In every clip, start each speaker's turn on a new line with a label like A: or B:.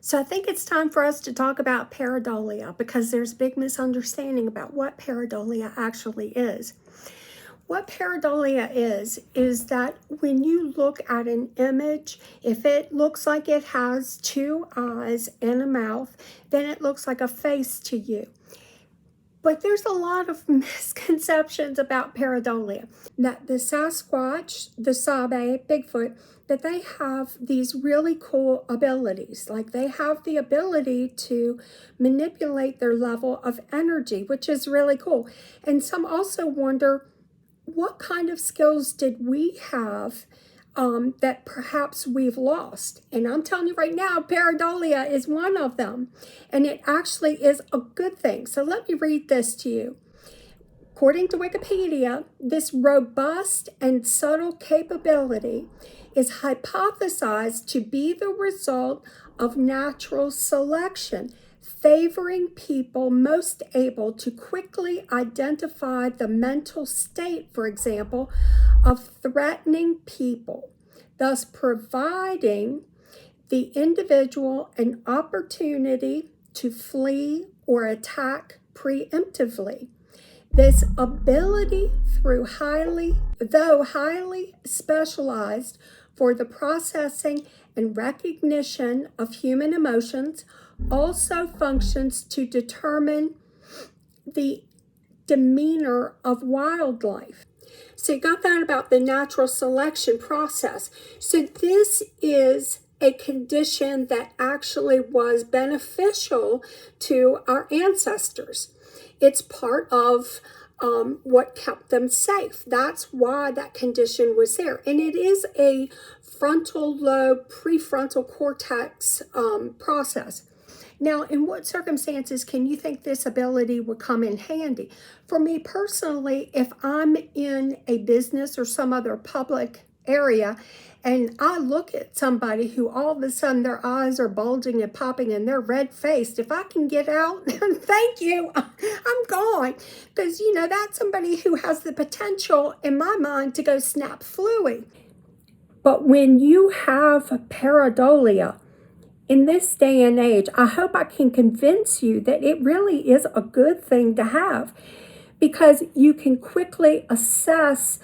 A: So I think it's time for us to talk about pareidolia because there's a big misunderstanding about what pareidolia actually is. What pareidolia is that when you look at an image, if it looks like it has two eyes and a mouth, then it looks like a face to you. But there's a lot of misconceptions about pareidolia. That the Sasquatch, the Sabe, Bigfoot, that they have these really cool abilities. Like they have the ability to manipulate their level of energy, which is really cool. And some also wonder, what kind of skills did we have that perhaps we've lost? And I'm telling you right now, pareidolia is one of them. And it actually is a good thing. So let me read this to you. According to Wikipedia, this robust and subtle capability is hypothesized to be the result of natural selection, favoring people most able to quickly identify the mental state, for example, of threatening people, thus providing the individual an opportunity to flee or attack preemptively. This ability, though highly specialized for the processing and recognition of human emotions, also functions to determine the demeanor of wildlife. So you got that about the natural selection process. So this is a condition that actually was beneficial to our ancestors. It's part of what kept them safe. That's why that condition was there. And it is a frontal lobe, prefrontal cortex process. Now, in what circumstances can you think this ability would come in handy? For me personally, if I'm in a business or some other public area and I look at somebody who all of a sudden their eyes are bulging and popping and they're red-faced, if I can get out, thank you, I'm gone. Because, that's somebody who has the potential, in my mind, to go snap fluey. But when you have pareidolia, in this day and age, I hope I can convince you that it really is a good thing to have, because you can quickly assess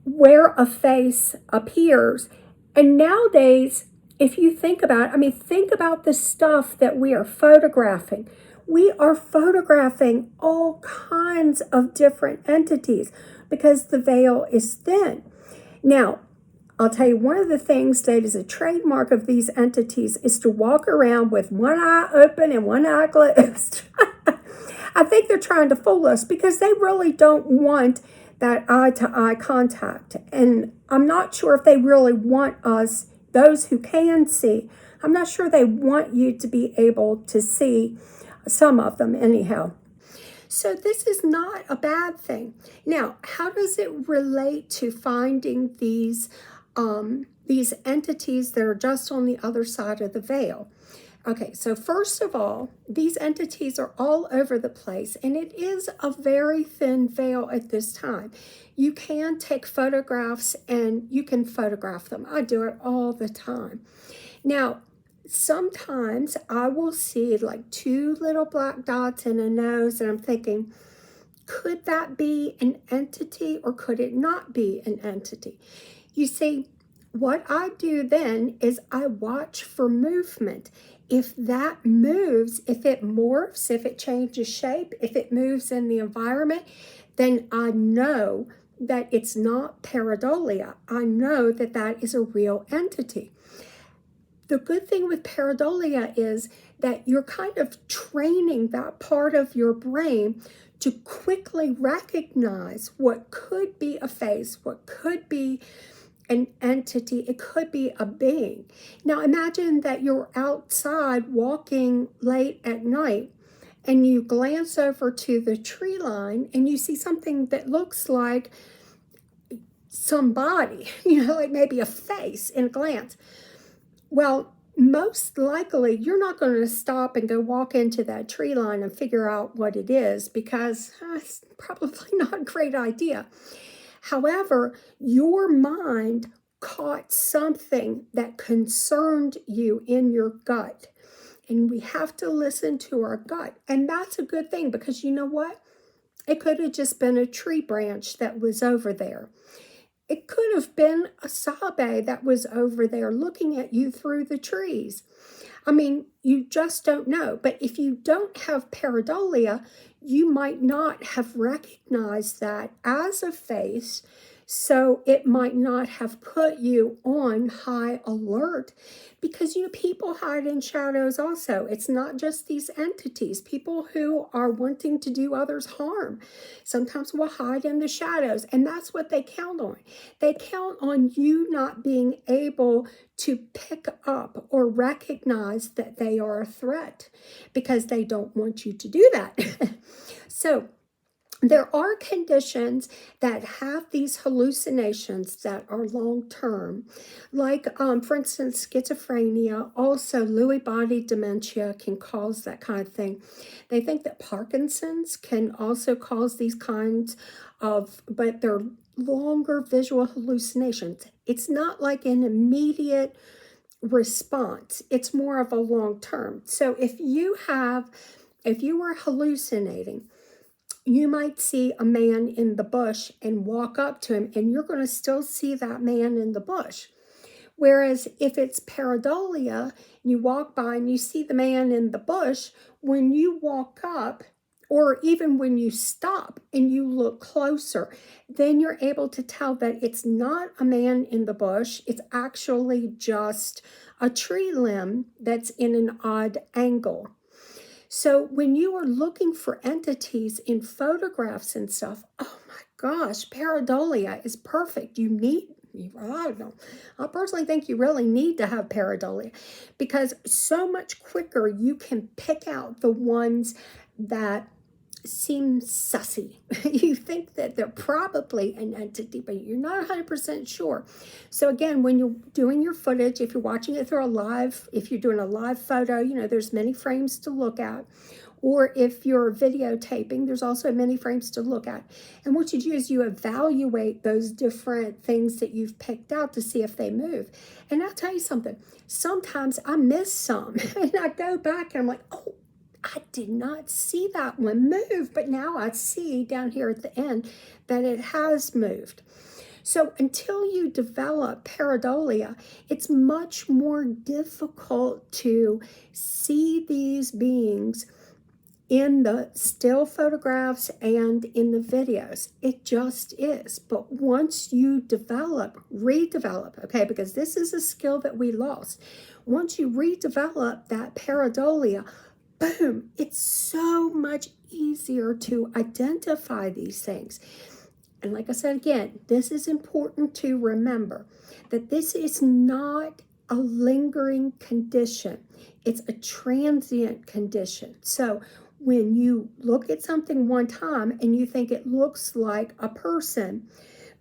A: where a face appears. And nowadays, if you think about it, think about the stuff that we are photographing. We are photographing all kinds of different entities because the veil is thin. Now, I'll tell you, one of the things that is a trademark of these entities is to walk around with one eye open and one eye closed. I think they're trying to fool us because they really don't want that eye-to-eye contact. And I'm not sure if they really want us, those who can see, I'm not sure they want you to be able to see some of them anyhow. So this is not a bad thing. Now, how does it relate to finding these entities that are just on the other side of the veil? Okay, so first of all, these entities are all over the place, and it is a very thin veil at this time. You can take photographs and you can photograph them. I do it all the time. Now, sometimes I will see like two little black dots and a nose, and I'm thinking, could that be an entity or could it not be an entity? You see, what I do then is I watch for movement. If that moves, if it morphs, if it changes shape, if it moves in the environment, then I know that it's not pareidolia. I know that that is a real entity. The good thing with pareidolia is that you're kind of training that part of your brain to quickly recognize what could be a face, what could be an entity, it could be a being. Now imagine that you're outside walking late at night and you glance over to the tree line and you see something that looks like somebody, like maybe a face in a glance. Well, most likely you're not going to stop and go walk into that tree line and figure out what it is, because it's probably not a great idea. However, your mind caught something that concerned you in your gut. And we have to listen to our gut. And that's a good thing, because you know what? It could have just been a tree branch that was over there. It could have been a sabe that was over there looking at you through the trees. I mean, you just don't know. But if you don't have pareidolia, you might not have recognized that as a face. So it might not have put you on high alert, because, people hide in shadows also. It's not just these entities. People who are wanting to do others harm sometimes will hide in the shadows, and that's what they count on. They count on you not being able to pick up or recognize that they are a threat, because they don't want you to do that. So there are conditions that have these hallucinations that are long-term, like, for instance, schizophrenia. Also, Lewy body dementia can cause that kind of thing. They think that Parkinson's can also cause these kinds of, but they're longer visual hallucinations. It's not like an immediate response. It's more of a long-term. So if you were hallucinating, you might see a man in the bush and walk up to him, and you're going to still see that man in the bush. Whereas if it's pareidolia, you walk by and you see the man in the bush, when you walk up, or even when you stop and you look closer, then you're able to tell that it's not a man in the bush. It's actually just a tree limb that's in an odd angle. So when you are looking for entities in photographs and stuff, oh my gosh, pareidolia is perfect. I don't know. I personally think you really need to have pareidolia, because so much quicker you can pick out the ones that seem sussy. You think that they're probably an entity, but you're not 100% sure. So again, when you're doing your footage, if you're watching it through if you're doing a live photo, there's many frames to look at. Or if you're videotaping, there's also many frames to look at. And what you do is you evaluate those different things that you've picked out to see if they move. And I'll tell you something, sometimes I miss some and I go back and I'm like, oh, I did not see that one move, but now I see down here at the end that it has moved. So until you develop pareidolia, it's much more difficult to see these beings in the still photographs and in the videos. It just is. But once you redevelop, okay, because this is a skill that we lost. Once you redevelop that pareidolia, boom, it's so much easier to identify these things. And like I said again, this is important to remember, that this is not a lingering condition. It's a transient condition. So when you look at something one time and you think it looks like a person,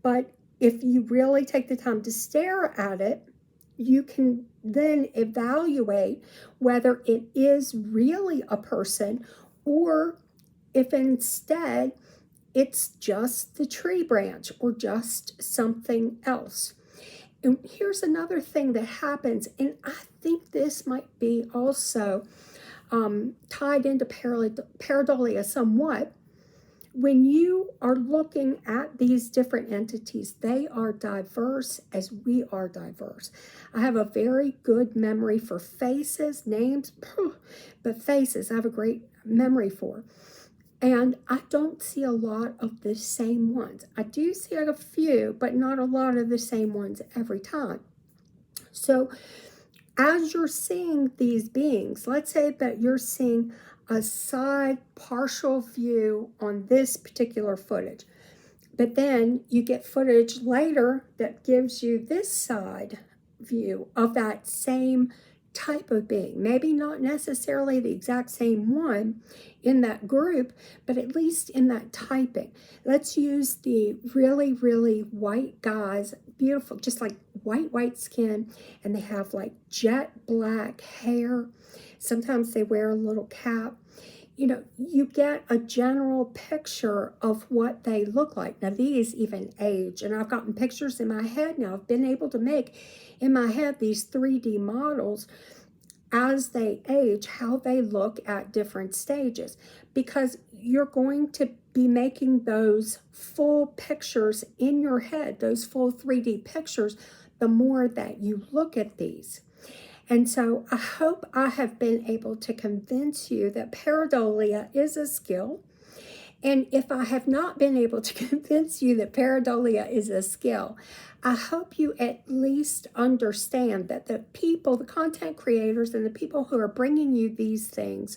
A: but if you really take the time to stare at it, you can then evaluate whether it is really a person, or if instead it's just the tree branch or just something else. And here's another thing that happens, and I think this might be also tied into pareidolia somewhat. When you are looking at these different entities, they are diverse as we are diverse. I have a very good memory for faces, names, but faces I have a great memory for. And I don't see a lot of the same ones. I do see a few, but not a lot of the same ones every time. So as you're seeing these beings, let's say that you're seeing a side partial view on this particular footage, but then you get footage later that gives you this side view of that same type of being. Maybe not necessarily the exact same one in that group, but at least in that typing. Let's use the really, really white guys, beautiful, just like white skin, and they have like jet black hair. Sometimes they wear a little cap. you get a general picture of what they look like. Now, these even age, and I've gotten pictures in my head now. I've been able to make in my head these 3D models as they age, how they look at different stages, because you're going to be making those full pictures in your head, those full 3D pictures, the more that you look at these. And so I hope I have been able to convince you that pareidolia is a skill. And if I have not been able to convince you that pareidolia is a skill, I hope you at least understand that the people, the content creators and the people who are bringing you these things,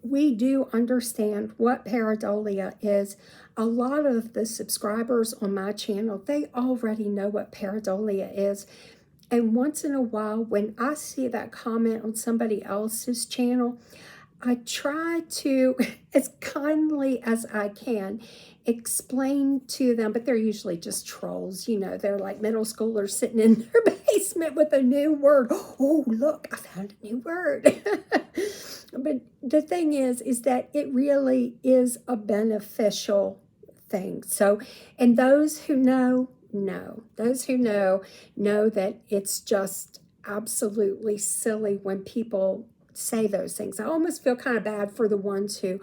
A: we do understand what pareidolia is. A lot of the subscribers on my channel, they already know what pareidolia is. And once in a while, when I see that comment on somebody else's channel, I try to, as kindly as I can, explain to them, but they're usually just trolls. They're like middle schoolers sitting in their basement with a new word. Oh, look, I found a new word. But the thing is that it really is a beneficial thing. So, and those who know, those who know that it's just absolutely silly when people say those things. I almost feel kind of bad for the ones who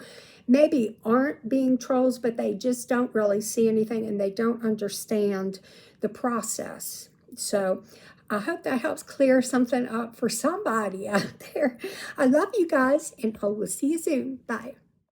A: maybe aren't being trolls, but they just don't really see anything and they don't understand the process. So I hope that helps clear something up for somebody out there. I love you guys, and I will see you soon. Bye.